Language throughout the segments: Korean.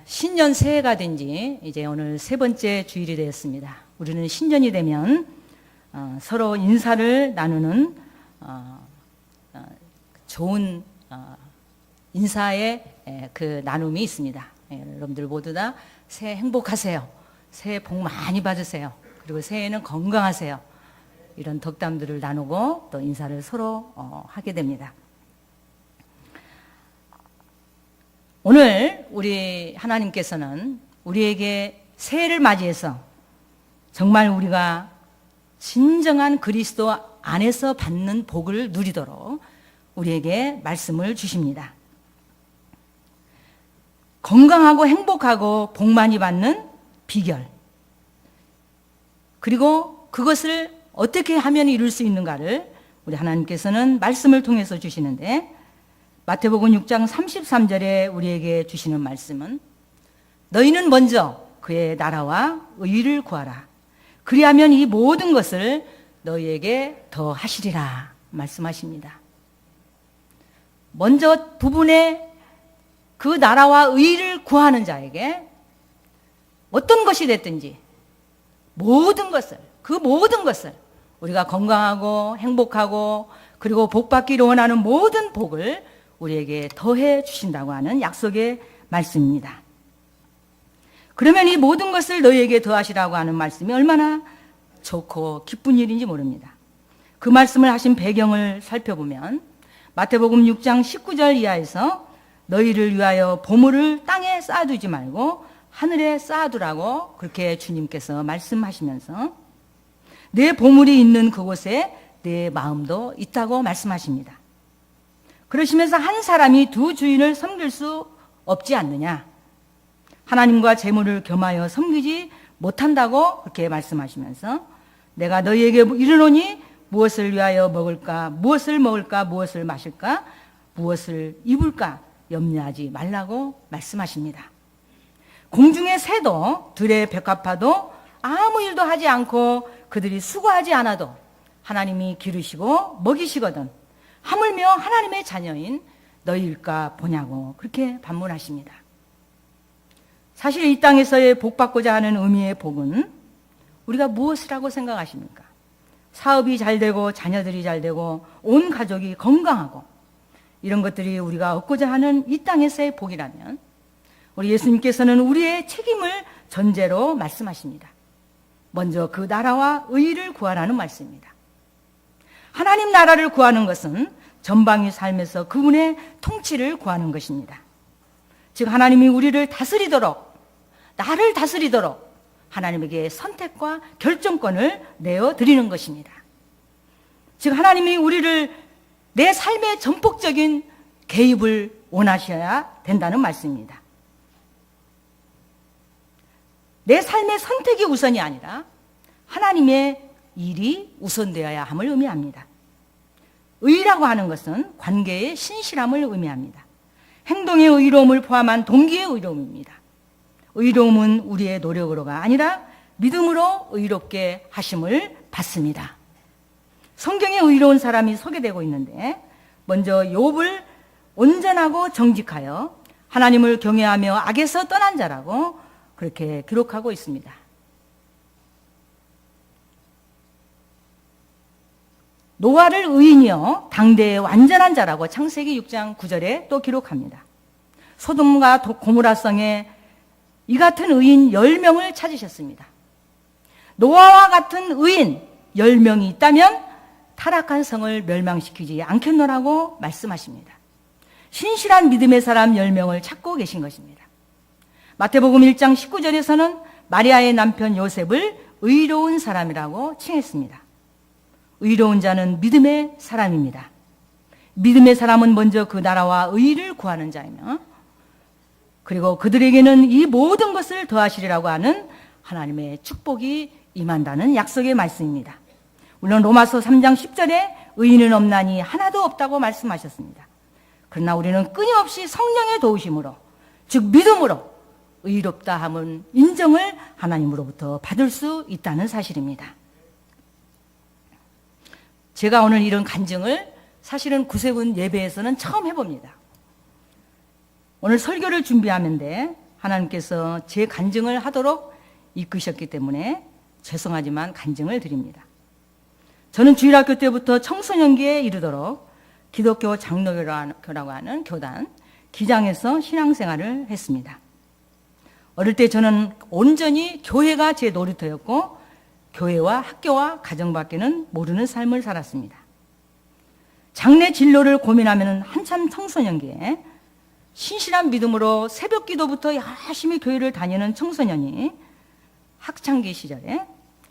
신년 새해가 된 지 이제 오늘 세 번째 주일이 되었습니다. 우리는 신년이 되면 서로 인사를 나누는 좋은 인사의 그 나눔이 있습니다. 여러분들 모두 다 새해 행복하세요. 새해 복 많이 받으세요. 그리고 새해는 건강하세요. 이런 덕담들을 나누고 또 인사를 서로 하게 됩니다. 오늘 우리 하나님께서는 우리에게 새해를 맞이해서 정말 우리가 진정한 그리스도 안에서 받는 복을 누리도록 우리에게 말씀을 주십니다. 건강하고 행복하고 복 많이 받는 비결, 그리고 그것을 어떻게 하면 이룰 수 있는가를 우리 하나님께서는 말씀을 통해서 주시는데, 마태복음 6장 33절에 우리에게 주시는 말씀은 너희는 먼저 그의 나라와 의를 구하라. 그리하면 이 모든 것을 너희에게 더하시리라 말씀하십니다. 먼저 부분의 그 나라와 의를 구하는 자에게 어떤 것이 됐든지 모든 것을, 그 모든 것을 우리가 건강하고 행복하고 그리고 복받기를 원하는 모든 복을 우리에게 더해 주신다고 하는 약속의 말씀입니다. 그러면 이 모든 것을 너희에게 더하시라고 하는 말씀이 얼마나 좋고 기쁜 일인지 모릅니다. 그 말씀을 하신 배경을 살펴보면 마태복음 6장 19절 이하에서 너희를 위하여 보물을 땅에 쌓아두지 말고 하늘에 쌓아두라고 그렇게 주님께서 말씀하시면서 내 보물이 있는 그곳에 내 마음도 있다고 말씀하십니다. 그러시면서 한 사람이 두 주인을 섬길 수 없지 않느냐, 하나님과 재물을 겸하여 섬기지 못한다고 그렇게 말씀하시면서 내가 너희에게 이르노니 무엇을 위하여 먹을까, 무엇을 먹을까, 무엇을 마실까, 무엇을 입을까 염려하지 말라고 말씀하십니다. 공중의 새도 들의 벽화파도 아무 일도 하지 않고 그들이 수고하지 않아도 하나님이 기르시고 먹이시거든 하물며 하나님의 자녀인 너희일까 보냐고 그렇게 반문하십니다. 사실 이 땅에서의 복받고자 하는 의미의 복은 우리가 무엇이라고 생각하십니까? 사업이 잘 되고 자녀들이 잘 되고 온 가족이 건강하고 이런 것들이 우리가 얻고자 하는 이 땅에서의 복이라면 우리 예수님께서는 우리의 책임을 전제로 말씀하십니다. 먼저 그 나라와 의를 구하라는 말씀입니다. 하나님 나라를 구하는 것은 전방위 삶에서 그분의 통치를 구하는 것입니다. 즉 하나님이 우리를 다스리도록, 나를 다스리도록 하나님에게 선택과 결정권을 내어드리는 것입니다. 즉 하나님이 우리를 내 삶의 전폭적인 개입을 원하셔야 된다는 말씀입니다. 내 삶의 선택이 우선이 아니라 하나님의 일이 우선되어야 함을 의미합니다. 의라고 하는 것은 관계의 신실함을 의미합니다. 행동의 의로움을 포함한 동기의 의로움입니다. 의로움은 우리의 노력으로가 아니라 믿음으로 의롭게 하심을 받습니다. 성경에 의로운 사람이 소개되고 있는데 먼저 욥을 온전하고 정직하여 하나님을 경외하며 악에서 떠난 자라고 그렇게 기록하고 있습니다. 노아를 의인이여 당대의 완전한 자라고 창세기 6장 9절에 또 기록합니다. 소돔과 고모라 성에 이 같은 의인 10명을 찾으셨습니다. 노아와 같은 의인 10명이 있다면 타락한 성을 멸망시키지 않겠노라고 말씀하십니다. 신실한 믿음의 사람 10명을 찾고 계신 것입니다. 마태복음 1장 19절에서는 마리아의 남편 요셉을 의로운 사람이라고 칭했습니다. 의로운 자는 믿음의 사람입니다. 믿음의 사람은 먼저 그 나라와 의를 구하는 자이며 그리고 그들에게는 이 모든 것을 더하시리라고 하는 하나님의 축복이 임한다는 약속의 말씀입니다. 물론 로마서 3장 10절에 의인은 없나니 하나도 없다고 말씀하셨습니다. 그러나 우리는 끊임없이 성령의 도우심으로, 즉 믿음으로 의롭다 함은 인정을 하나님으로부터 받을 수 있다는 사실입니다. 제가 오늘 이런 간증을 사실은 구세군 예배에서는 처음 해봅니다. 오늘 설교를 준비하는데 하나님께서 제 간증을 하도록 이끄셨기 때문에 죄송하지만 간증을 드립니다. 저는 주일학교 때부터 청소년기에 이르도록 기독교 장로교라고 하는 교단 기장에서 신앙생활을 했습니다. 어릴 때 저는 온전히 교회가 제 놀이터였고 교회와 학교와 가정밖에는 모르는 삶을 살았습니다. 장래 진로를 고민하면 한참 청소년기에 신실한 믿음으로 새벽 기도부터 열심히 교회를 다니는 청소년이 학창기 시절에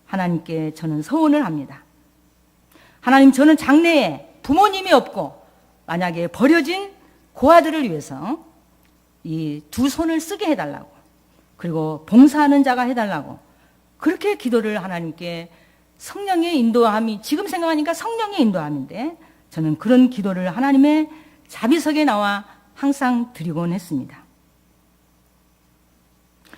하나님께 저는 서원을 합니다. 하나님, 저는 장래에 부모님이 없고 만약에 버려진 고아들을 위해서 이 두 손을 쓰게 해달라고, 그리고 봉사하는 자가 해달라고 그렇게 기도를 하나님께 성령의 인도함이, 지금 생각하니까 성령의 인도함인데 저는 그런 기도를 하나님의 자비석에 나와 항상 드리곤 했습니다.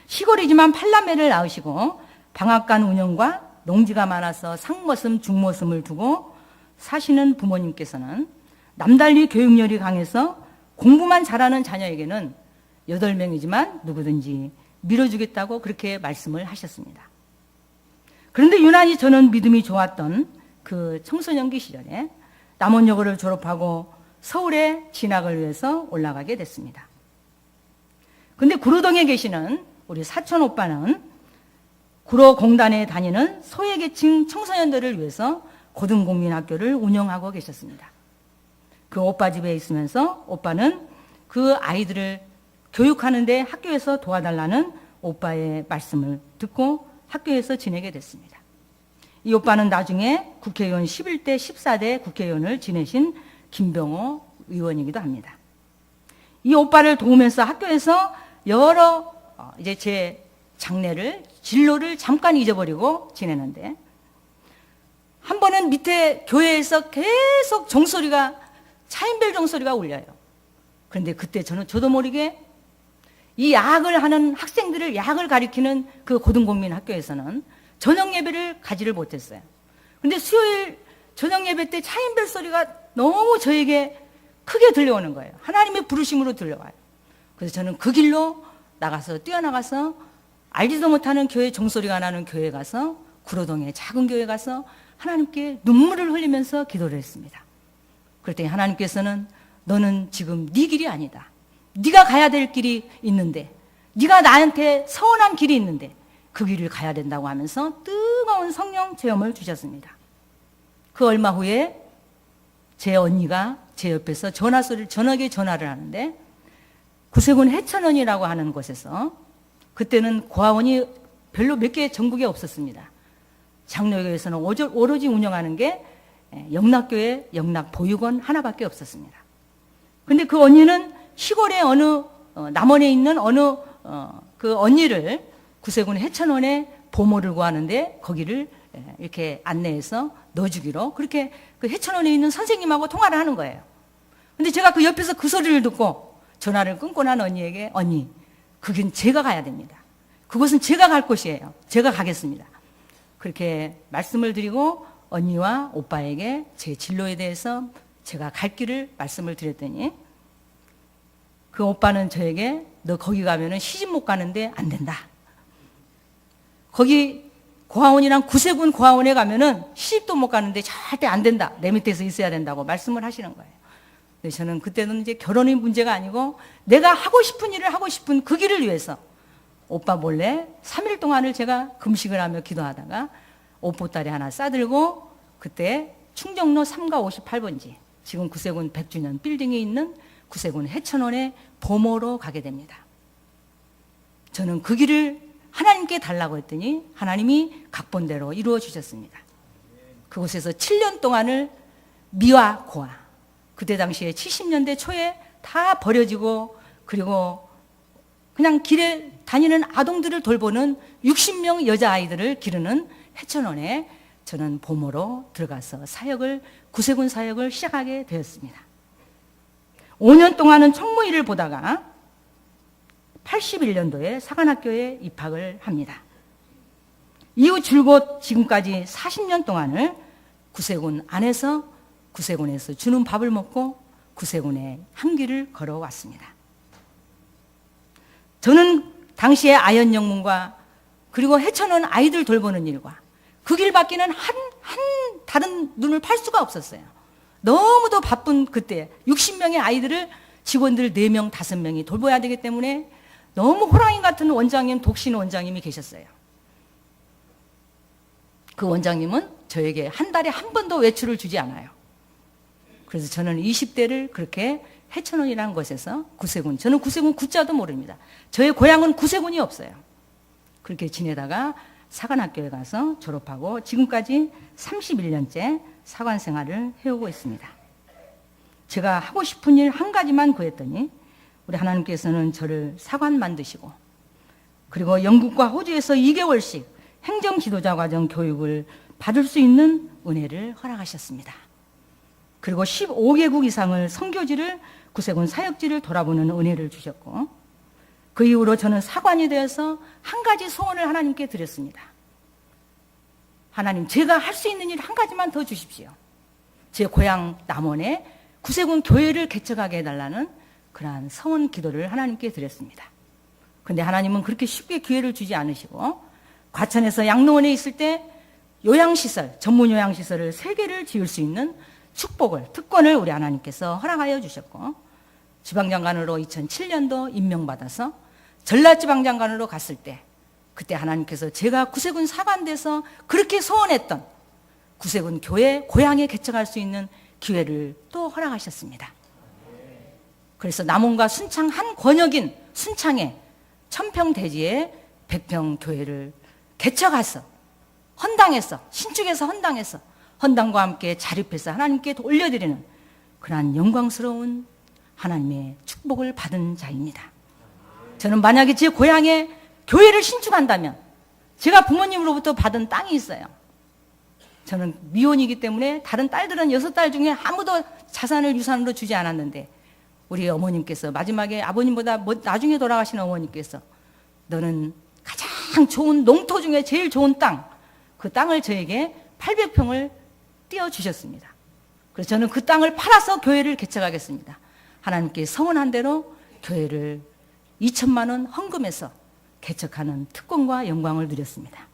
시골이지만 8남매를 낳으시고 방앗간 운영과 농지가 많아서 상머슴, 중머슴을 두고 사시는 부모님께서는 남달리 교육열이 강해서 공부만 잘하는 자녀에게는 8명이지만 누구든지 밀어주겠다고 그렇게 말씀을 하셨습니다. 그런데 유난히 저는 믿음이 좋았던 그 청소년기 시절에 남원여고를 졸업하고 서울에 진학을 위해서 올라가게 됐습니다. 근데 구로동에 계시는 우리 사촌 오빠는 구로공단에 다니는 소외계층 청소년들을 위해서 고등국민학교를 운영하고 계셨습니다. 그 오빠 집에 있으면서 오빠는 그 아이들을 교육하는데 학교에서 도와달라는 오빠의 말씀을 듣고 학교에서 지내게 됐습니다. 이 오빠는 나중에 국회의원 11대, 14대 국회의원을 지내신 김병호 의원이기도 합니다. 이 오빠를 도우면서 학교에서 여러 이제 제 장래를, 진로를 잠깐 잊어버리고 지내는데 한 번은 밑에 교회에서 계속 종소리가, 차인벨 종소리가 울려요. 그런데 그때 저도 모르게 이 야학을 하는 학생들을, 야학을 가리키는 그 고등국민 학교에서는 저녁 예배를 가지를 못했어요. 그런데 수요일 저녁 예배 때 차인벨 소리가 너무 저에게 크게 들려오는 거예요. 하나님의 부르심으로 들려와요. 그래서 저는 그 길로 뛰어나가서 알지도 못하는 교회 종소리가 나는 교회에 가서, 구로동의 작은 교회에 가서 하나님께 눈물을 흘리면서 기도를 했습니다. 그랬더니 하나님께서는 너는 지금 네 길이 아니다. 네가 가야 될 길이 있는데, 네가 나한테 서운한 길이 있는데 그 길을 가야 된다고 하면서 뜨거운 성령 체험을 주셨습니다. 그 얼마 후에 제 언니가 제 옆에서 저녁에 전화를 하는데 구세군 해천원이라고 하는 곳에서, 그때는 고아원이 별로 몇 개 전국에 없었습니다. 장로교에서는 오로지 운영하는 게 영락교회 영락보육원 하나밖에 없었습니다. 근데 그 언니는 시골의 남원에 있는 그 언니를 구세군 해천원에 보모를 구하는데 거기를 이렇게 안내해서 넣어주기로, 그렇게 그 해천원에 있는 선생님하고 통화를 하는 거예요. 근데 제가 그 옆에서 그 소리를 듣고 전화를 끊고 난 언니에게, 언니, 그긴 제가 가야 됩니다. 그곳은 제가 갈 곳이에요. 제가 가겠습니다. 그렇게 말씀을 드리고 언니와 오빠에게 제 진로에 대해서 제가 갈 길을 말씀을 드렸더니 그 오빠는 저에게 너 거기 가면은 시집 못 가는데 안 된다. 거기 고아원이랑 구세군 고아원에 가면은 시집도 못 가는데 절대 안 된다. 내 밑에서 있어야 된다고 말씀을 하시는 거예요. 그래서 저는 그때는 이제 결혼이 문제가 아니고 내가 하고 싶은 일을 하고 싶은 그 길을 위해서 오빠 몰래 3일 동안을 제가 금식을 하며 기도하다가 옷보따리 하나 싸들고 그때 충정로 3가 58번지, 지금 구세군 100주년 빌딩에 있는 구세군 해천원에 보모로 가게 됩니다. 저는 그 길을 하나님께 달라고 했더니 하나님이 각본대로 이루어 주셨습니다. 그곳에서 7년 동안을 미와 고아, 그때 당시에 70년대 초에 다 버려지고 그리고 그냥 길에 다니는 아동들을 돌보는 60명 여자아이들을 기르는 해천원에 저는 보모로 들어가서 구세군 사역을 시작하게 되었습니다. 5년 동안은 총무일을 보다가 81년도에 사관학교에 입학을 합니다. 이후 줄곧 지금까지 40년 동안을 구세군 안에서, 구세군에서 주는 밥을 먹고 구세군의 한 길을 걸어왔습니다. 저는 당시에 아연 영문과 그리고 해쳐놓은 아이들 돌보는 일과 그 길밖에는 한 다른 눈을 팔 수가 없었어요. 너무도 바쁜 그때 60명의 아이들을 직원들 4명, 5명이 돌봐야 되기 때문에 너무 호랑이 같은 원장님, 독신 원장님이 계셨어요. 그 원장님은 저에게 한 달에 한 번도 외출을 주지 않아요. 그래서 저는 20대를 그렇게 해천원이라는 곳에서 구세군, 저는 구세군 구자도 모릅니다. 저의 고향은 구세군이 없어요. 그렇게 지내다가 사관학교에 가서 졸업하고 지금까지 31년째 사관 생활을 해오고 있습니다. 제가 하고 싶은 일 한 가지만 구했더니 우리 하나님께서는 저를 사관 만드시고 그리고 영국과 호주에서 2개월씩 행정 지도자 과정 교육을 받을 수 있는 은혜를 허락하셨습니다. 그리고 15개국 이상을 선교지를 구세군 사역지를 돌아보는 은혜를 주셨고 그 이후로 저는 사관이 되어서 한 가지 소원을 하나님께 드렸습니다. 하나님, 제가 할 수 있는 일 한 가지만 더 주십시오. 제 고향 남원에 구세군 교회를 개척하게 해달라는 그러한 서원 기도를 하나님께 드렸습니다. 그런데 하나님은 그렇게 쉽게 기회를 주지 않으시고 과천에서 양로원에 있을 때 요양시설, 전문 요양시설을 3개를 지을 수 있는 축복을, 특권을 우리 하나님께서 허락하여 주셨고 지방장관으로 2007년도 임명받아서 전라지방장관으로 갔을 때 그때 하나님께서 제가 구세군 사관돼서 그렇게 소원했던 구세군 교회 고향에 개척할 수 있는 기회를 또 허락하셨습니다. 그래서 남원과 순창 한 권역인 순창에 천평대지에 100평 교회를 개척해서 헌당해서 신축해서 헌당해서 헌당과 함께 자립해서 하나님께 올려드리는 그러한 영광스러운 하나님의 축복을 받은 자입니다. 저는 만약에 제 고향에 교회를 신축한다면 제가 부모님으로부터 받은 땅이 있어요. 저는 미혼이기 때문에 다른 딸들은 6딸 중에 아무도 자산을 유산으로 주지 않았는데 우리 어머님께서 마지막에 아버님보다 나중에 돌아가신 어머님께서 너는 가장 좋은 농토 중에 제일 좋은 땅, 그 땅을 저에게 800평을 띄워주셨습니다. 그래서 저는 그 땅을 팔아서 교회를 개척하겠습니다. 하나님께 서원한 대로 교회를 2천만 원 헌금해서 개척하는 특권과 영광을 누렸습니다.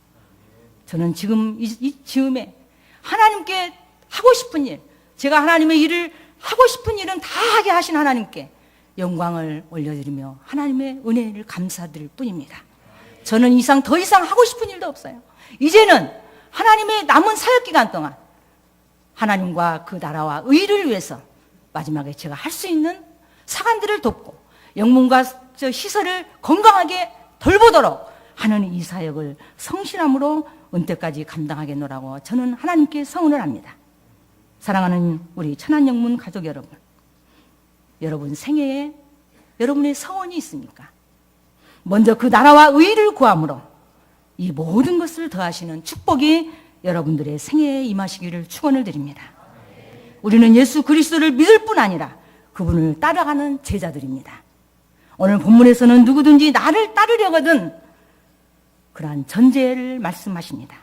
저는 지금 이 즈음에 하나님께 하고 싶은 일, 제가 하나님의 일을 하고 싶은 일은 다 하게 하신 하나님께 영광을 올려드리며 하나님의 은혜를 감사드릴 뿐입니다. 저는 더 이상 하고 싶은 일도 없어요. 이제는 하나님의 남은 사역기간 동안 하나님과 그 나라와 의를 위해서 마지막에 제가 할 수 있는 사관들을 돕고 영문과 시설을 건강하게 돌보도록 하는 이 사역을 성실함으로 은퇴까지 감당하겠노라고 저는 하나님께 서원을 합니다. 사랑하는 우리 천안영문 가족 여러분, 여러분 생애에 여러분의 서원이 있습니까? 먼저 그 나라와 의를 구함으로 이 모든 것을 더하시는 축복이 여러분들의 생애에 임하시기를 축원을 드립니다. 우리는 예수 그리스도를 믿을 뿐 아니라 그분을 따라가는 제자들입니다. 오늘 본문에서는 누구든지 나를 따르려거든 그러한 전제를 말씀하십니다.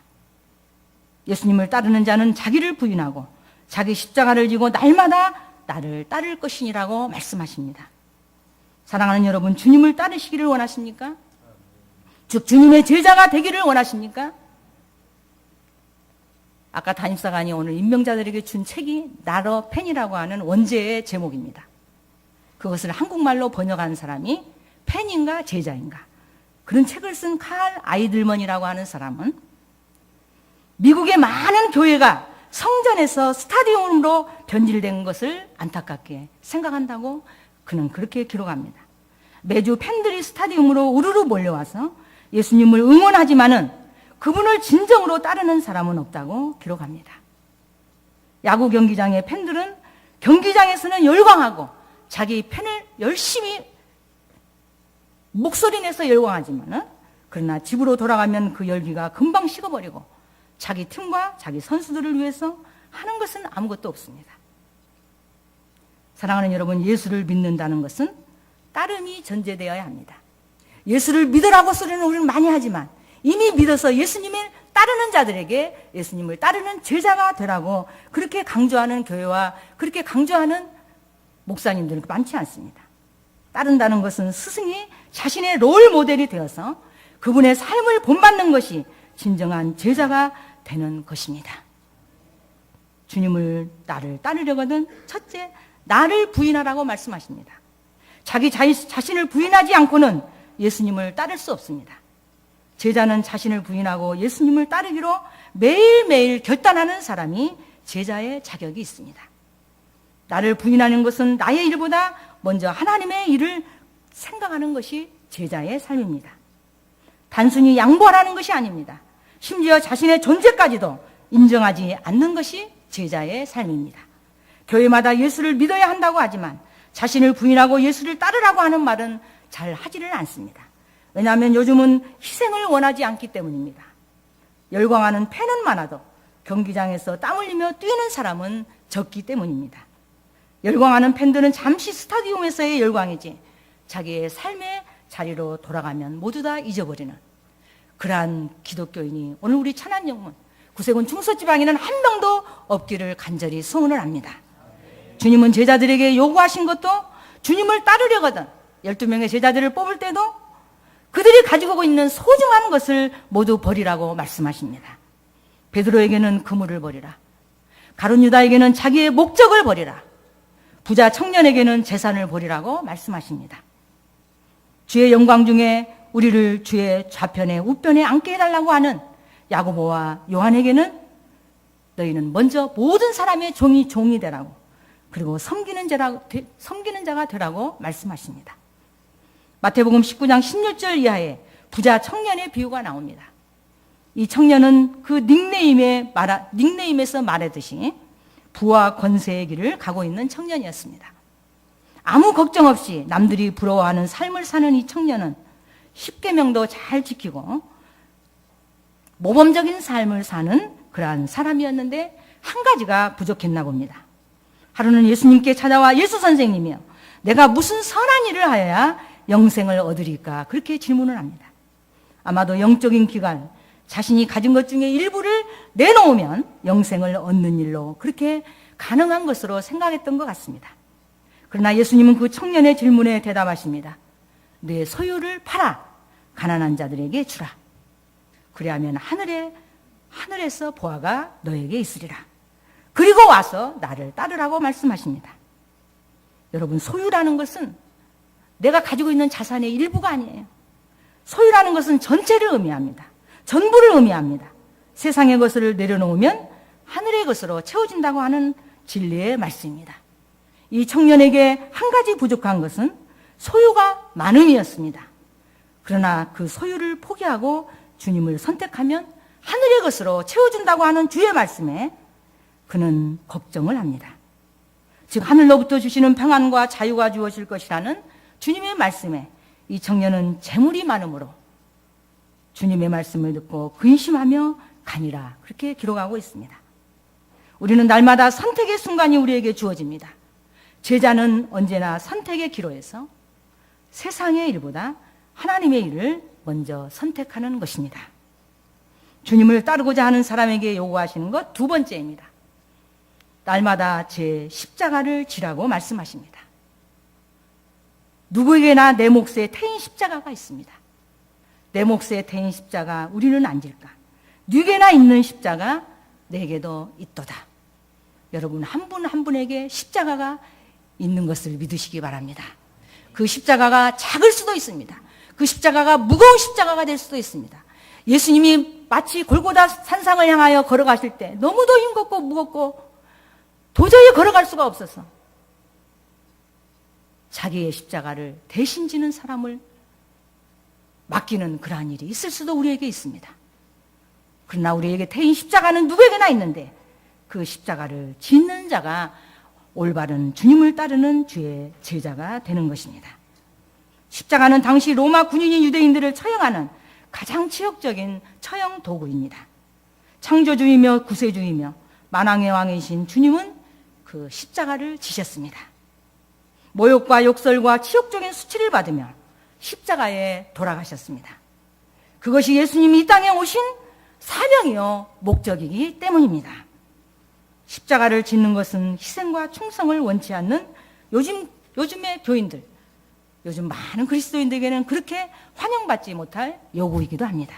예수님을 따르는 자는 자기를 부인하고 자기 십자가를 지고 날마다 나를 따를 것이니라고 말씀하십니다. 사랑하는 여러분, 주님을 따르시기를 원하십니까? 즉 주님의 제자가 되기를 원하십니까? 아까 담임사관이 오늘 임명자들에게 준 책이 나러 펜이라고 하는 원제의 제목입니다. 그것을 한국말로 번역한 사람이 펜인가 제자인가, 그런 책을 쓴 칼 아이들먼이라고 하는 사람은 미국의 많은 교회가 성전에서 스타디움으로 변질된 것을 안타깝게 생각한다고 그는 그렇게 기록합니다. 매주 팬들이 스타디움으로 우르르 몰려와서 예수님을 응원하지만은 그분을 진정으로 따르는 사람은 없다고 기록합니다. 야구 경기장의 팬들은 경기장에서는 열광하고 자기 팬을 열심히 목소리 내서 열광하지만은 그러나 집으로 돌아가면 그 열기가 금방 식어버리고 자기 팀과 자기 선수들을 위해서 하는 것은 아무것도 없습니다. 사랑하는 여러분, 예수를 믿는다는 것은 따름이 전제되어야 합니다. 예수를 믿으라고 소리는 우리는 많이 하지만 이미 믿어서 예수님을 따르는 자들에게 예수님을 따르는 제자가 되라고 그렇게 강조하는 교회와 그렇게 강조하는 목사님들은 많지 않습니다. 따른다는 것은 스승이 자신의 롤 모델이 되어서 그분의 삶을 본받는 것이 진정한 제자가 되는 것입니다. 주님을 나를 따르려거든 첫째, 나를 부인하라고 말씀하십니다. 자기 자신을 부인하지 않고는 예수님을 따를 수 없습니다. 제자는 자신을 부인하고 예수님을 따르기로 매일매일 결단하는 사람이 제자의 자격이 있습니다. 나를 부인하는 것은 나의 일보다 먼저 하나님의 일을 생각하는 것이 제자의 삶입니다. 단순히 양보하라는 것이 아닙니다. 심지어 자신의 존재까지도 인정하지 않는 것이 제자의 삶입니다. 교회마다 예수를 믿어야 한다고 하지만 자신을 부인하고 예수를 따르라고 하는 말은 잘 하지를 않습니다. 왜냐하면 요즘은 희생을 원하지 않기 때문입니다. 열광하는 팬은 많아도 경기장에서 땀 흘리며 뛰는 사람은 적기 때문입니다. 열광하는 팬들은 잠시 스타디움에서의 열광이지 자기의 삶의 자리로 돌아가면 모두 다 잊어버리는 그러한 기독교인이 오늘 우리 천안영문 구세군 중서지방에는 한 명도 없기를 간절히 소원을 합니다. 주님은 제자들에게 요구하신 것도 주님을 따르려거든 12명의 제자들을 뽑을 때도 그들이 가지고 있는 소중한 것을 모두 버리라고 말씀하십니다. 베드로에게는 그물을 버리라. 가룟 유다에게는 자기의 목적을 버리라. 부자 청년에게는 재산을 버리라고 말씀하십니다. 주의 영광 중에 우리를 주의 좌편에 우편에 앉게 해달라고 하는 야고보와 요한에게는 너희는 먼저 모든 사람의 종이 되라고 그리고 섬기는 자가 되라고 말씀하십니다. 마태복음 19장 16절 이하에 부자 청년의 비유가 나옵니다. 이 청년은 그 닉네임에서 말하듯이 부와 권세의 길을 가고 있는 청년이었습니다. 아무 걱정 없이 남들이 부러워하는 삶을 사는 이 청년은 십계명도 잘 지키고 모범적인 삶을 사는 그러한 사람이었는데 한 가지가 부족했나 봅니다. 하루는 예수님께 찾아와 예수 선생님이요, 내가 무슨 선한 일을 하여야 영생을 얻으리까? 그렇게 질문을 합니다. 아마도 영적인 기관, 자신이 가진 것 중에 일부를 내놓으면 영생을 얻는 일로 그렇게 가능한 것으로 생각했던 것 같습니다. 그러나 예수님은 그 청년의 질문에 대답하십니다. 내 소유를 팔아 가난한 자들에게 주라. 그리하면 하늘에서 보화가 너에게 있으리라. 그리고 와서 나를 따르라고 말씀하십니다. 여러분, 소유라는 것은 내가 가지고 있는 자산의 일부가 아니에요. 소유라는 것은 전체를 의미합니다. 전부를 의미합니다. 세상의 것을 내려놓으면 하늘의 것으로 채워진다고 하는 진리의 말씀입니다. 이 청년에게 한 가지 부족한 것은 소유가 많음이었습니다. 그러나 그 소유를 포기하고 주님을 선택하면 하늘의 것으로 채워준다고 하는 주의 말씀에 그는 걱정을 합니다. 즉 하늘로부터 주시는 평안과 자유가 주어질 것이라는 주님의 말씀에 이 청년은 재물이 많으므로 주님의 말씀을 듣고 근심하며 가니라, 그렇게 기록하고 있습니다. 우리는 날마다 선택의 순간이 우리에게 주어집니다. 제자는 언제나 선택의 기로에서 세상의 일보다 하나님의 일을 먼저 선택하는 것입니다. 주님을 따르고자 하는 사람에게 요구하시는 것 두 번째입니다. 날마다 제 십자가를 지라고 말씀하십니다. 누구에게나 내 몫에 태인 십자가가 있습니다. 내 몫에 태인 십자가 우리는 안 질까? 네게나 있는 십자가 내게도 있도다. 여러분, 한 분 한 분에게 십자가가 있는 것을 믿으시기 바랍니다. 그 십자가가 작을 수도 있습니다. 그 십자가가 무거운 십자가가 될 수도 있습니다. 예수님이 마치 골고다 산상을 향하여 걸어가실 때 너무도 힘겹고 무겁고 도저히 걸어갈 수가 없어서 자기의 십자가를 대신 지는 사람을 맡기는 그러한 일이 있을 수도 우리에게 있습니다. 그러나 우리에게 태인 십자가는 누구에게나 있는데 그 십자가를 짓는 자가 올바른 주님을 따르는 주의 제자가 되는 것입니다. 십자가는 당시 로마 군인이 유대인들을 처형하는 가장 치욕적인 처형 도구입니다. 창조주이며 구세주이며 만왕의 왕이신 주님은 그 십자가를 지셨습니다. 모욕과 욕설과 치욕적인 수치를 받으며 십자가에 돌아가셨습니다. 그것이 예수님이 이 땅에 오신 사명이요 목적이기 때문입니다. 십자가를 짓는 것은 희생과 충성을 원치 않는 요즘의 교인들, 요즘 많은 그리스도인들에게는 그렇게 환영받지 못할 요구이기도 합니다.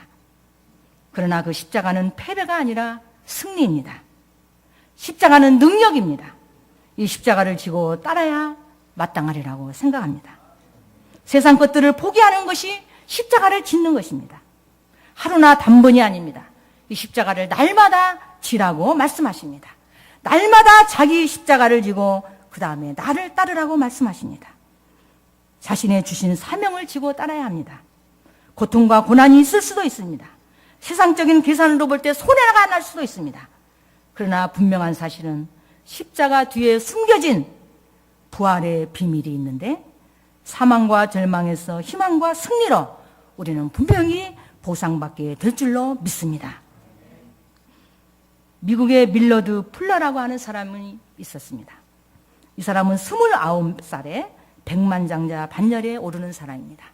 그러나 그 십자가는 패배가 아니라 승리입니다. 십자가는 능력입니다. 이 십자가를 지고 따라야 마땅하리라고 생각합니다. 세상 것들을 포기하는 것이 십자가를 짓는 것입니다. 하루나 단번이 아닙니다. 이 십자가를 날마다 지라고 말씀하십니다. 날마다 자기 십자가를 지고 그 다음에 나를 따르라고 말씀하십니다. 자신의 주신 사명을 지고 따라야 합니다. 고통과 고난이 있을 수도 있습니다. 세상적인 계산으로 볼 때 손해가 날 수도 있습니다. 그러나 분명한 사실은 십자가 뒤에 숨겨진 부활의 비밀이 있는데 사망과 절망에서 희망과 승리로 우리는 분명히 보상받게 될 줄로 믿습니다. 미국의 밀러드 풀러라고 하는 사람이 있었습니다. 이 사람은 29살에 백만장자 반열에 오르는 사람입니다.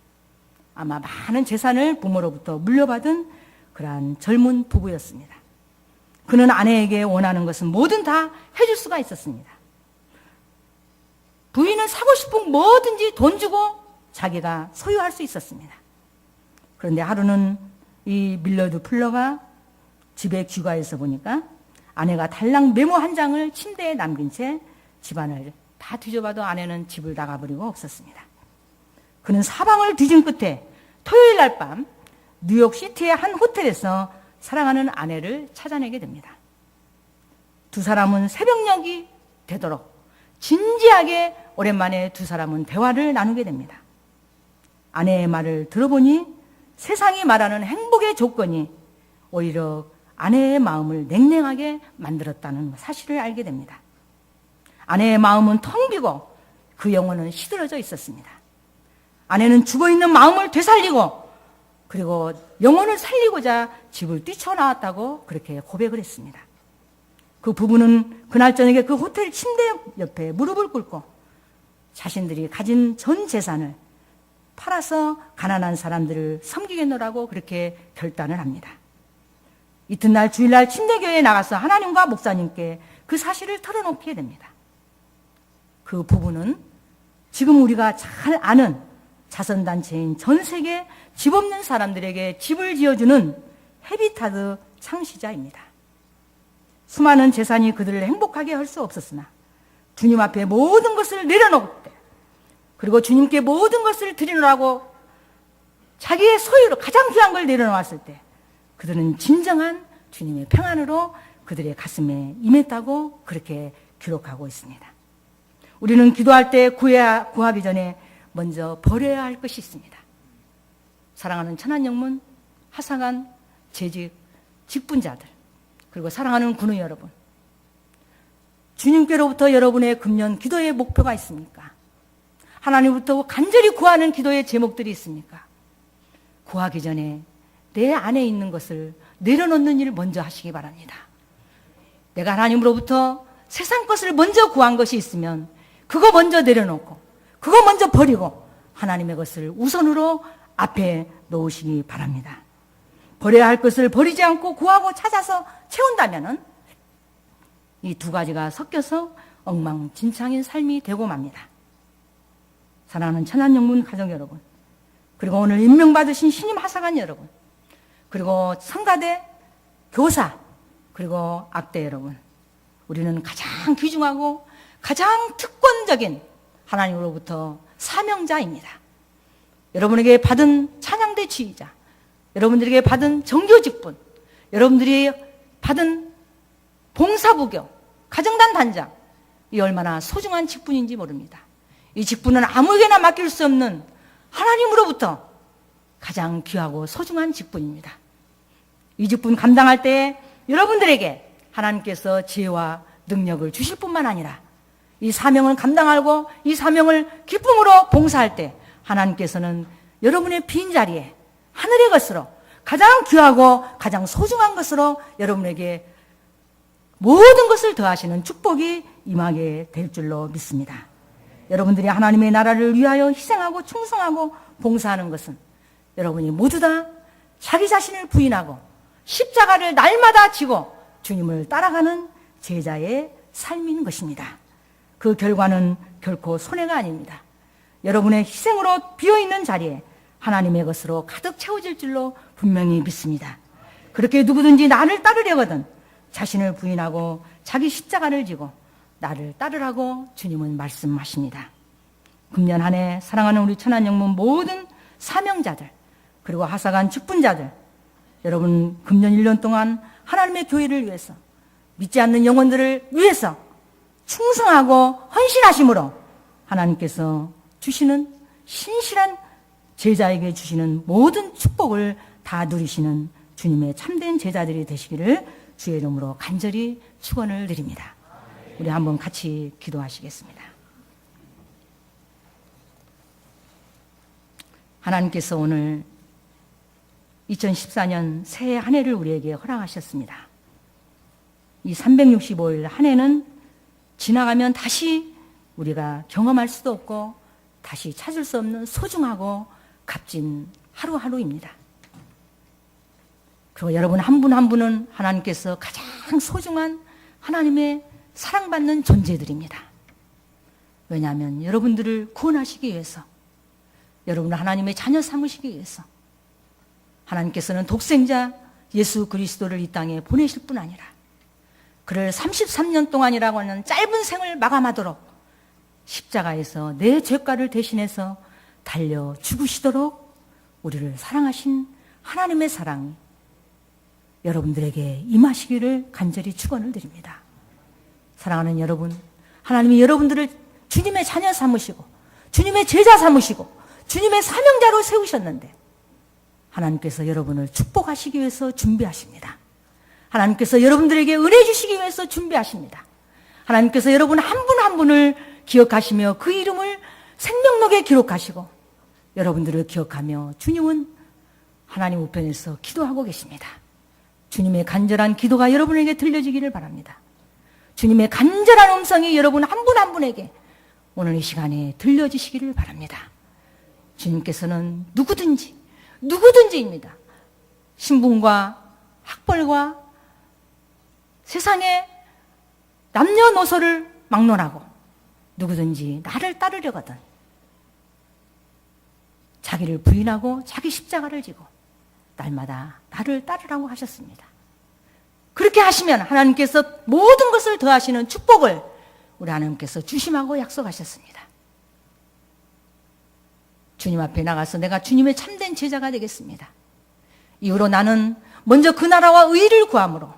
아마 많은 재산을 부모로부터 물려받은 그러한 젊은 부부였습니다. 그는 아내에게 원하는 것은 뭐든 다 해줄 수가 있었습니다. 부인은 사고 싶은 뭐든지 돈 주고 자기가 소유할 수 있었습니다. 그런데 하루는 이 밀러드 풀러가 집에 귀가해서 보니까 아내가 달랑 메모 한 장을 침대에 남긴 채 집안을 다 뒤져봐도 아내는 집을 나가버리고 없었습니다. 그는 사방을 뒤진 끝에 토요일 날 밤 뉴욕시티의 한 호텔에서 사랑하는 아내를 찾아내게 됩니다. 두 사람은 새벽녘이 되도록 진지하게 오랜만에 두 사람은 대화를 나누게 됩니다. 아내의 말을 들어보니 세상이 말하는 행복의 조건이 오히려 아내의 마음을 냉랭하게 만들었다는 사실을 알게 됩니다. 아내의 마음은 텅 비고 그 영혼은 시들어져 있었습니다. 아내는 죽어있는 마음을 되살리고 그리고 영혼을 살리고자 집을 뛰쳐나왔다고 그렇게 고백을 했습니다. 그 부부는 그날 저녁에 그 호텔 침대 옆에 무릎을 꿇고 자신들이 가진 전 재산을 팔아서 가난한 사람들을 섬기겠노라고 그렇게 결단을 합니다. 이튿날 주일날 침례교회에 나가서 하나님과 목사님께 그 사실을 털어놓게 됩니다. 그 부부는 지금 우리가 잘 아는 자선단체인 전 세계 집 없는 사람들에게 집을 지어주는 헤비타드 창시자입니다. 수많은 재산이 그들을 행복하게 할 수 없었으나 주님 앞에 모든 것을 내려놓을 때 그리고 주님께 모든 것을 드리노라고 자기의 소유로 가장 귀한 걸 내려놓았을 때 그들은 진정한 주님의 평안으로 그들의 가슴에 임했다고 그렇게 기록하고 있습니다. 우리는 기도할 때 구하기 전에 먼저 버려야 할 것이 있습니다. 사랑하는 천안영문, 하사관, 재직, 직분자들 그리고 사랑하는 군의 여러분, 주님께로부터 여러분의 금년 기도의 목표가 있습니까? 하나님부터 간절히 구하는 기도의 제목들이 있습니까? 구하기 전에 내 안에 있는 것을 내려놓는 일을 먼저 하시기 바랍니다. 내가 하나님으로부터 세상 것을 먼저 구한 것이 있으면 그거 먼저 내려놓고 그거 먼저 버리고 하나님의 것을 우선으로 앞에 놓으시기 바랍니다. 버려야 할 것을 버리지 않고 구하고 찾아서 채운다면은 이 두 가지가 섞여서 엉망진창인 삶이 되고 맙니다. 사랑하는 천안영문 가족 여러분, 그리고 오늘 임명받으신 신임 하사관 여러분, 그리고 성가대 교사, 그리고 악대 여러분, 우리는 가장 귀중하고 가장 특권적인 하나님으로부터 사명자입니다. 여러분에게 받은 찬양대 지휘자, 여러분들에게 받은 정교직분, 여러분들이 받은 봉사부교, 가정단 단장, 이 얼마나 소중한 직분인지 모릅니다. 이 직분은 아무에게나 맡길 수 없는 하나님으로부터 가장 귀하고 소중한 직분입니다. 이 직분 감당할 때 여러분들에게 하나님께서 지혜와 능력을 주실 뿐만 아니라 이 사명을 감당하고 이 사명을 기쁨으로 봉사할 때 하나님께서는 여러분의 빈자리에 하늘의 것으로 가장 귀하고 가장 소중한 것으로 여러분에게 모든 것을 더하시는 축복이 임하게 될 줄로 믿습니다. 여러분들이 하나님의 나라를 위하여 희생하고 충성하고 봉사하는 것은 여러분이 모두 다 자기 자신을 부인하고 십자가를 날마다 지고 주님을 따라가는 제자의 삶인 것입니다. 그 결과는 결코 손해가 아닙니다. 여러분의 희생으로 비어있는 자리에 하나님의 것으로 가득 채워질 줄로 분명히 믿습니다. 그렇게 누구든지 나를 따르려거든 자신을 부인하고 자기 십자가를 지고 나를 따르라고 주님은 말씀하십니다. 금년 한 해 사랑하는 우리 천안영문 모든 사명자들 그리고 하사관 직분자들, 여러분 금년 1년 동안 하나님의 교회를 위해서, 믿지 않는 영혼들을 위해서 충성하고 헌신하심으로 하나님께서 주시는 신실한 제자에게 주시는 모든 축복을 다 누리시는 주님의 참된 제자들이 되시기를 주의 이름으로 간절히 축원을 드립니다. 우리 한번 같이 기도하시겠습니다. 하나님께서 오늘 2014년 새해 한 해를 우리에게 허락하셨습니다. 이 365일 한 해는 지나가면 다시 우리가 경험할 수도 없고 다시 찾을 수 없는 소중하고 값진 하루하루입니다. 그리고 여러분 한 분 한 분은 하나님께서 가장 소중한 하나님의 사랑받는 존재들입니다. 왜냐하면 여러분들을 구원하시기 위해서, 여러분을 하나님의 자녀 삼으시기 위해서 하나님께서는 독생자 예수 그리스도를 이 땅에 보내실 뿐 아니라 그를 33년 동안이라고 하는 짧은 생을 마감하도록 십자가에서 내 죄가를 대신해서 달려 죽으시도록 우리를 사랑하신 하나님의 사랑이 여러분들에게 임하시기를 간절히 축원을 드립니다. 사랑하는 여러분, 하나님이 여러분들을 주님의 자녀 삼으시고 주님의 제자 삼으시고 주님의 사명자로 세우셨는데 하나님께서 여러분을 축복하시기 위해서 준비하십니다. 하나님께서 여러분들에게 은혜 주시기 위해서 준비하십니다. 하나님께서 여러분 한 분 한 분을 기억하시며 그 이름을 생명록에 기록하시고 여러분들을 기억하며 주님은 하나님 우편에서 기도하고 계십니다. 주님의 간절한 기도가 여러분에게 들려지기를 바랍니다. 주님의 간절한 음성이 여러분 한 분 한 분에게 오늘 이 시간에 들려지시기를 바랍니다. 주님께서는 누구든지입니다. 신분과 학벌과 세상의 남녀노소를 막론하고 누구든지 나를 따르려거든 자기를 부인하고 자기 십자가를 지고 날마다 나를 따르라고 하셨습니다. 그렇게 하시면 하나님께서 모든 것을 더하시는 축복을 우리 하나님께서 주심하고 약속하셨습니다. 주님 앞에 나가서 내가 주님의 참된 제자가 되겠습니다. 이후로 나는 먼저 그 나라와 의를 구함으로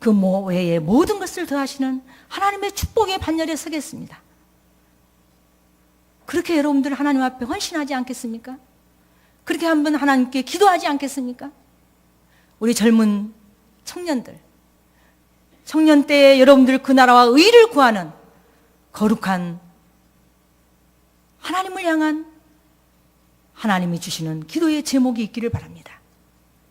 그 외에 모든 것을 더하시는 하나님의 축복의 반열에 서겠습니다. 그렇게 여러분들 하나님 앞에 헌신하지 않겠습니까? 그렇게 한번 하나님께 기도하지 않겠습니까? 우리 젊은 청년들, 청년 때에 여러분들 그 나라와 의를 구하는 거룩한 하나님을 향한 하나님이 주시는 기도의 제목이 있기를 바랍니다.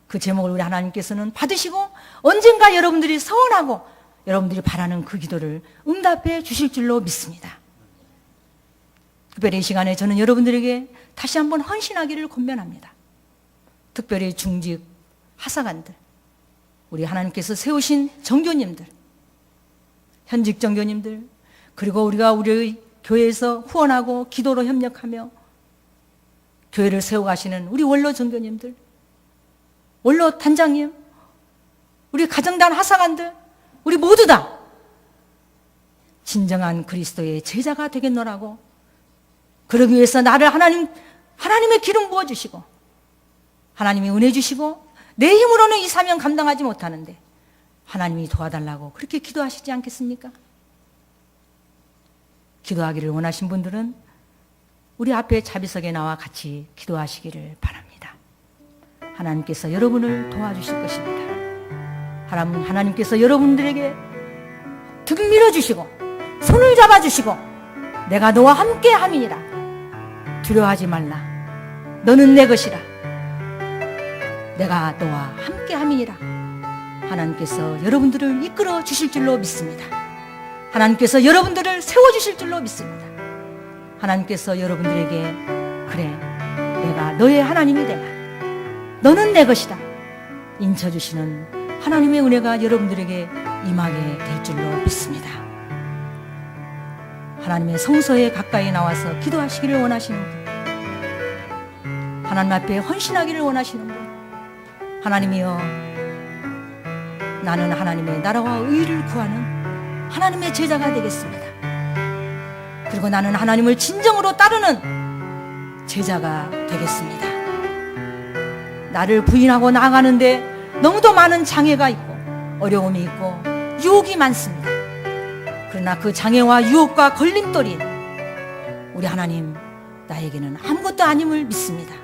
그 제목을 우리 하나님께서는 받으시고 언젠가 여러분들이 서원하고 여러분들이 바라는 그 기도를 응답해 주실 줄로 믿습니다. 특별히 이 시간에 저는 여러분들에게 다시 한번 헌신하기를 권면합니다. 특별히 중직 하사관들, 우리 하나님께서 세우신 정교님들, 현직 정교님들, 그리고 우리가 우리 교회에서 후원하고 기도로 협력하며 교회를 세워가시는 우리 원로 정교님들, 원로 단장님, 우리 가정단 하사관들, 우리 모두 다 진정한 그리스도의 제자가 되겠노라고, 그러기 위해서 나를 하나님의 기름 부어주시고 하나님이 은혜 주시고 내 힘으로는 이 사명 감당하지 못하는데 하나님이 도와달라고 그렇게 기도하시지 않겠습니까? 기도하기를 원하신 분들은 우리 앞에 자비석에 나와 같이 기도하시기를 바랍니다. 하나님께서 여러분을 도와주실 것입니다. 하나님께서 여러분들에게 등 밀어주시고 손을 잡아주시고 내가 너와 함께 함이니라. 두려워하지 말라. 너는 내 것이라. 내가 너와 함께 함이니라. 하나님께서 여러분들을 이끌어 주실 줄로 믿습니다. 하나님께서 여러분들을 세워주실 줄로 믿습니다. 하나님께서 여러분들에게 그래 내가 너의 하나님이 되라. 너는 내 것이다. 인쳐주시는 하나님의 은혜가 여러분들에게 임하게 될 줄로 믿습니다. 하나님의 성소에 가까이 나와서 기도하시기를 원하시는 분, 하나님 앞에 헌신하기를 원하시는 분, 하나님이여, 나는 하나님의 나라와 의를 구하는 하나님의 제자가 되겠습니다. 그리고 나는 하나님을 진정으로 따르는 제자가 되겠습니다. 나를 부인하고 나아가는데 너무도 많은 장애가 있고 어려움이 있고 유혹이 많습니다. 그러나 그 장애와 유혹과 걸림돌인 우리 하나님, 나에게는 아무것도 아님을 믿습니다.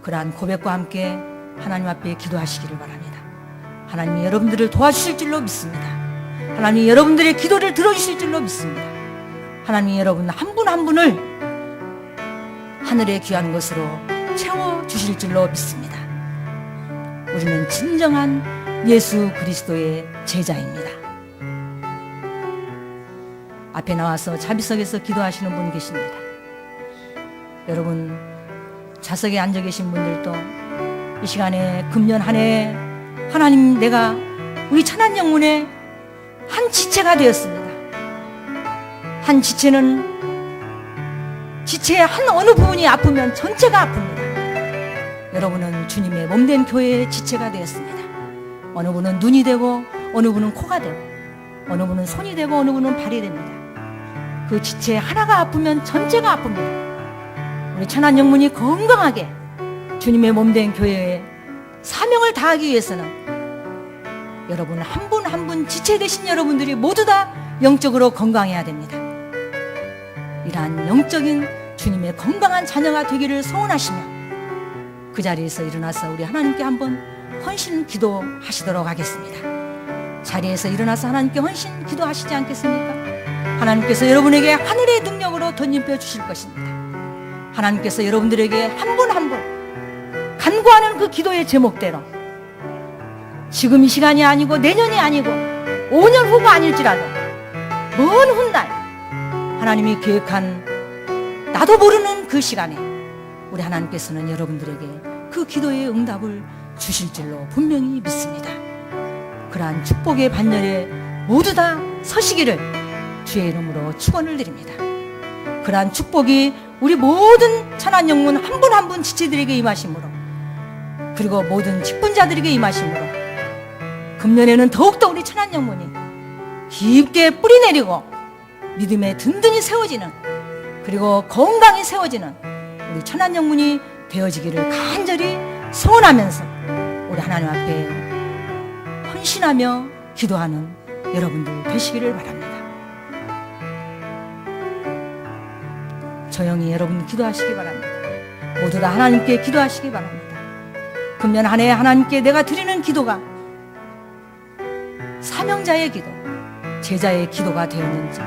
그러한 고백과 함께 하나님 앞에 기도하시기를 바랍니다. 하나님이 여러분들을 도와주실 줄로 믿습니다. 하나님이 여러분들의 기도를 들어주실 줄로 믿습니다. 하나님이 여러분 한 분 한 분을 하늘의 귀한 것으로 채워주실 줄로 믿습니다. 우리는 진정한 예수 그리스도의 제자입니다. 앞에 나와서 자비석에서 기도하시는 분이 계십니다. 여러분, 좌석에 앉아 계신 분들도 이 시간에 금년 한 해 하나님, 내가 우리 천안영문의 한 지체가 되었습니다. 한 지체는 지체의 한 어느 부분이 아프면 전체가 아픕니다. 여러분은 주님의 몸된 교회의 지체가 되었습니다. 어느 분은 눈이 되고 어느 분은 코가 되고 어느 분은 손이 되고 어느 분은 발이 됩니다. 그 지체 하나가 아프면 전체가 아픕니다. 우리 천안영문이 건강하게 주님의 몸된 교회의 사명을 다하기 위해서는 여러분 한 분 한 분 지체 되신 여러분들이 모두 다 영적으로 건강해야 됩니다. 이러한 영적인 주님의 건강한 자녀가 되기를 소원하시며 그 자리에서 일어나서 우리 하나님께 한번 헌신 기도하시도록 하겠습니다. 자리에서 일어나서 하나님께 헌신 기도하시지 않겠습니까? 하나님께서 여러분에게 하늘의 능력으로 덧입혀 주실 것입니다. 하나님께서 여러분들에게 한 분 한 분 간구하는 그 기도의 제목대로 지금 이 시간이 아니고 내년이 아니고 5년 후가 아닐지라도 먼 훗날 하나님이 계획한 나도 모르는 그 시간에 우리 하나님께서는 여러분들에게 그 기도의 응답을 주실 줄로 분명히 믿습니다. 그러한 축복의 반열에 모두 다 서시기를 주의 이름으로 축원을 드립니다. 그러한 축복이 우리 모든 천안영문 한 분 한 분 지체들에게 임하심으로, 그리고 모든 직분자들에게 임하심으로 금년에는 더욱더 우리 천안영문이 깊게 뿌리내리고 믿음에 든든히 세워지는, 그리고 건강히 세워지는 우리 천안영문이 되어지기를 간절히 소원하면서 우리 하나님 앞에 헌신하며 기도하는 여러분들 되시기를 바랍니다. 조용히 여러분 기도하시기 바랍니다. 모두 다 하나님께 기도하시기 바랍니다. 금년 한 해 하나님께 내가 드리는 기도가 사명자의 기도, 제자의 기도가 되었는지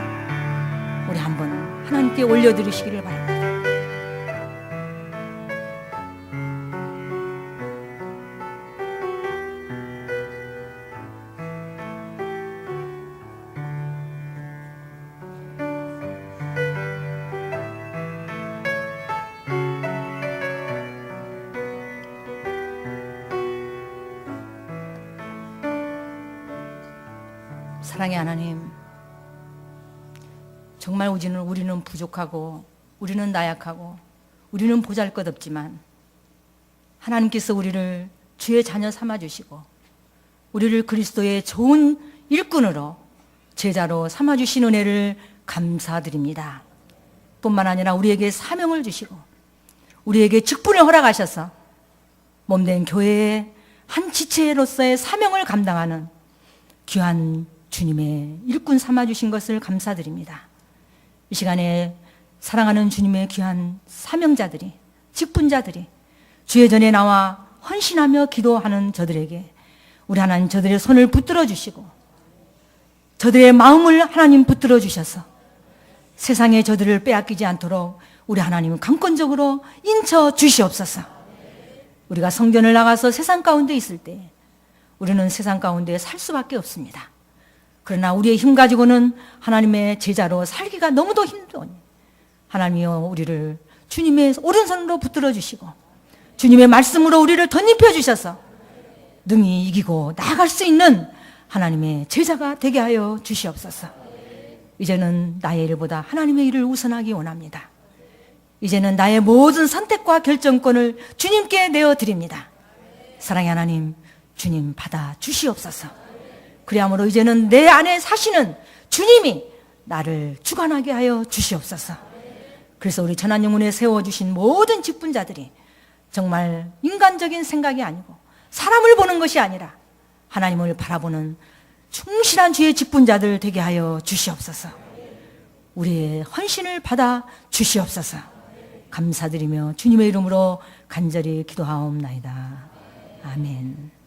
우리 한번 하나님께 올려드리시기를 바랍니다. 사랑의 하나님, 정말 우리는 부족하고 우리는 나약하고 우리는 보잘것없지만 하나님께서 우리를 주의 자녀 삼아주시고 우리를 그리스도의 좋은 일꾼으로 제자로 삼아주신 은혜를 감사드립니다. 뿐만 아니라 우리에게 사명을 주시고 우리에게 직분을 허락하셔서 몸된 교회의 한 지체로서의 사명을 감당하는 귀한 주님의 일꾼 삼아주신 것을 감사드립니다. 이 시간에 사랑하는 주님의 귀한 사명자들이, 직분자들이 주의 전에 나와 헌신하며 기도하는 저들에게 우리 하나님 저들의 손을 붙들어 주시고 저들의 마음을 하나님 붙들어 주셔서 세상에 저들을 빼앗기지 않도록 우리 하나님 강권적으로 인쳐 주시옵소서. 우리가 성전을 나가서 세상 가운데 있을 때 우리는 세상 가운데 살 수밖에 없습니다. 그러나 우리의 힘 가지고는 하나님의 제자로 살기가 너무도 힘드니 하나님이여 우리를 주님의 오른손으로 붙들어 주시고 주님의 말씀으로 우리를 덧입혀 주셔서 능히 이기고 나아갈 수 있는 하나님의 제자가 되게 하여 주시옵소서. 이제는 나의 일보다 하나님의 일을 우선하기 원합니다. 이제는 나의 모든 선택과 결정권을 주님께 내어드립니다. 사랑의 하나님, 주님 받아 주시옵소서. 그리하므로 이제는 내 안에 사시는 주님이 나를 주관하게 하여 주시옵소서. 그래서 우리 전한영문에 세워주신 모든 직분자들이 정말 인간적인 생각이 아니고 사람을 보는 것이 아니라 하나님을 바라보는 충실한 주의 직분자들 되게 하여 주시옵소서. 우리의 헌신을 받아 주시옵소서. 감사드리며 주님의 이름으로 간절히 기도하옵나이다. 아멘.